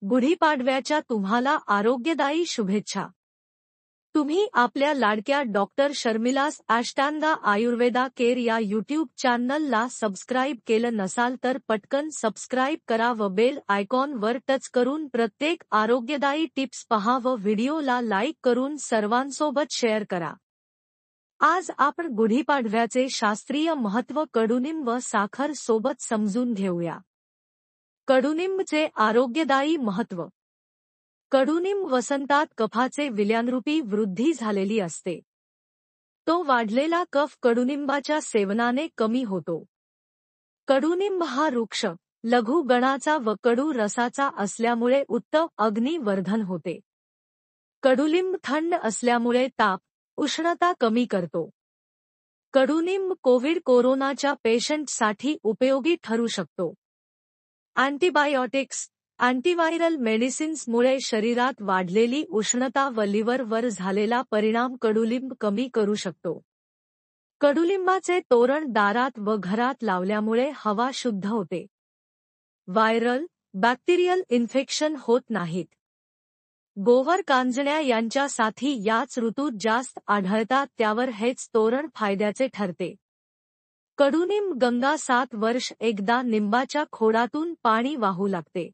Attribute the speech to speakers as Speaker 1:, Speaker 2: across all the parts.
Speaker 1: गुढीपाडव्याच्या तुम्हाला आरोग्यदायी शुभेच्छा. तुम्ही आपल्या लाडक्या डॉक्टर शर्मिलास अष्टांगा आयुर्वेदा केअर या यूट्यूब चॅनलला सबस्क्राईब केलं नसाल तर पटकन सबस्क्राईब करा व बेल आयकॉनवर टच करून प्रत्येक आरोग्यदायी टिप्स पहा व व्हिडिओला लाईक करून सर्वांसोबत शेअर करा. आज आपण गुढीपाडव्याचे शास्त्रीय महत्त्व कडुनिंब व साखर सोबत समजून घेऊया. कडुनिंबचे आरोग्यदायी महत्त्व. कडुनिंब वसंतात कफाचे विलयानरूपी वृद्धी झालेली असते. तो वाढलेला कफ कडुनिंबाच्या सेवनाने कमी होतो. कडुनिंब हा वृक्ष लघु गणाचा व कडू रसाचा असल्यामुळे उत्तम अग्निवर्धन होते. कडुलिंब थंड असल्यामुळे ताप, उष्णता कमी करतो. कडुनिंब कोरोनाच्या पेशंटसाठी उपयोगी ठरू शकतो. अँटीबायोटिक्स, अँटीव्हायरल मेडिसिन्समुळे शरीरात वाढलेली उष्णता व लिव्हरवर झालेला परिणाम कडुलिंब कमी करू शकतो. कडुलिंबाचे तोरण दारात व घरात लावल्यामुळे हवा शुद्ध होते. व्हायरल, बॅक्टेरियल इन्फेक्शन होत नाहीत. गोवर कांजण्या यांच्या साथी याच ऋतूत जास्त आढळतात त्यावर हेच तोरण फायद्याचे ठरते. कडुनिंब गंगा 7 वर्ष एकदा निंबाच्या खोडातून पाणी वाहू लागते.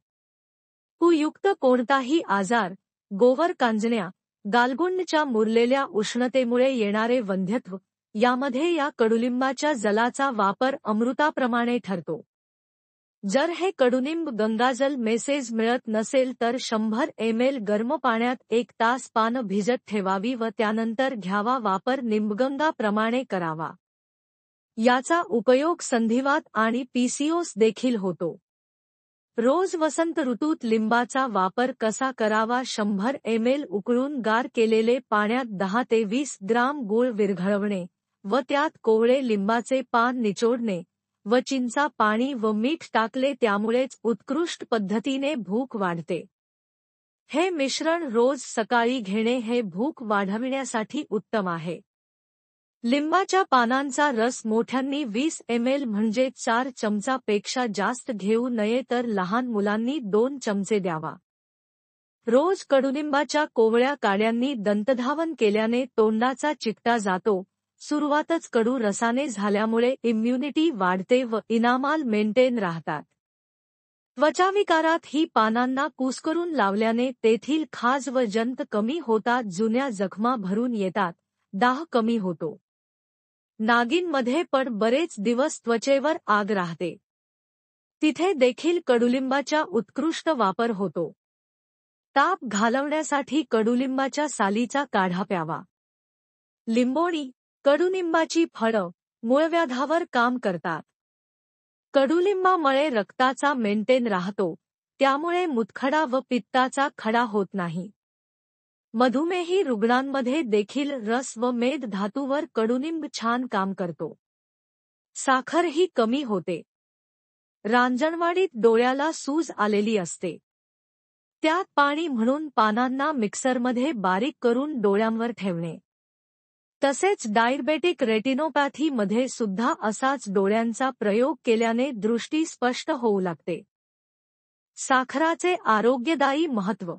Speaker 1: युक्त कोणताही आजार, गोवर कांजण्या, गालगुंडच्या मुरलेल्या उष्णतेमुळे येणारे वंध्यत्व यामध्ये या कडुलिंबाच्या जलाचा वापर अमृताप्रमाणे ठरतो. जर हे कडुनिंब गंगाजल मेसेज मिळत नसेल तर 100 ml गरम पाण्यात 1 तास पानं भिजत ठेवावी व त्यानंतर घ्यावा. वापर निंबगंगाप्रमाणे करावा. याचा उपयोग संधिवात आणि PCOS देखील होतो. रोज वसंत ऋतूत लिंबाचा वापर कसा करावा. 100 ml उकळून गार केलेले पाण्यात 10 ते 20 ग्राम गूळ विरघळवणे व त्यात कोवळे लिंबाचे पान निचोडणे व चिंचा पाणी व मीठ टाकले त्यामुळेच उत्कृष्ट पद्धतीने भूक वाढते. हे मिश्रण रोज सकाळी घेणे हे भूक वाढविण्यासाठी उत्तम आहे. लिंबाच्या पानांचा रस मोठ्यांनी 20 ml म्हणजे 4 चमचापेक्षा जास्त घेऊ नये तर लहान मुलांनी 2 चमचे द्यावा. रोज कडुनिंबाच्या कोवळ्या काड्यांनी दंतधावन केल्याने तोंडाचा चिकटा जातो. सुरुवातच कडू रसाने झाल्यामुळे इम्युनिटी वाढते व इनामाल मेंटेन राहतात. त्वचाविकारात ही पानांना कुस्करून लावल्याने तेथील खाज व जंत कमी होतात. जुन्या जखमा भरून येतात. दाह कमी होतो. नागिनमध्ये पण बरेच दिवस त्वचेवर आग राहते. तिथे देखील कडुलिंबाचा उत्कृष्ट वापर होतो. ताप घालवण्यासाठी कडुलिंबाच्या सालीचा काढा प्यावा. लिंबोणी, कडुनिंबाची फळं मूळव्याधावर काम करतात. कडुलिंबामुळे रक्ताचा मेंटेन राहतो, त्यामुळे मुतखडा व पित्ताचा खडा होत नाही. मधुमेही रुग्णांमध्ये देखील रस व मेद धातूवर कडुनिंब छान काम करतो. साखरही कमी होते. रांजणवाडीत डोळ्याला सूज आलेली असते. त्यात पाणी म्हणून पानांना मिक्सरमध्ये बारीक करून डोळ्यांवर ठेवणे. तसेच डायबेटिक रेटिनोपॅथी मध्ये सुद्धा असाच डोळ्यांचा प्रयोग केल्याने दृष्टी स्पष्ट होऊ लागते. साखराचे आरोग्यदायी महत्त्व.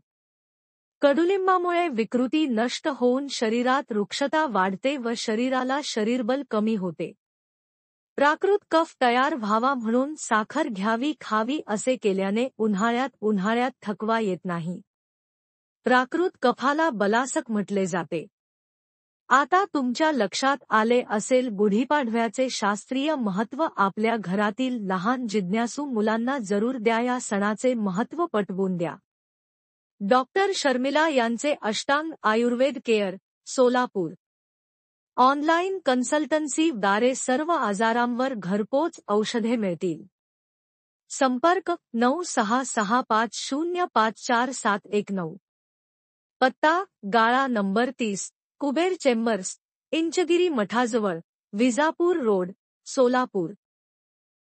Speaker 1: कडुलिंबामुळे विकृती नष्ट होऊन शरीरात रुक्षता वाढते व शरीराला शरीरबल कमी होते. प्राकृत कफ तयार व्हावा म्हणून साखर घ्यावी खावी असे केल्याने उन्हाळ्यात थकवा येत नाही. प्राकृत कफाला बलासक म्हटले जाते. आता तुमच्या लक्षात आले असेल गुढीपाडव्याचे शास्त्रीय महत्त्व. आपल्या घरातील लहान जिज्ञासू मुलांना जरूर द्या. या सणाचे महत्त्व पटवून द्या. डॉक्टर शर्मिला यांचे Ashtang Ayurved care, Solapur. Online consultancy द्वारे सर्व आजारांवर घरपोच औषधे मिळतील. संपर्क 9665054719. पत्ता गाळा नंबर 30, कुबेर चेंबर्स, इंचगिरी मठाजवळ, विजापूर रोड, सोलापूर.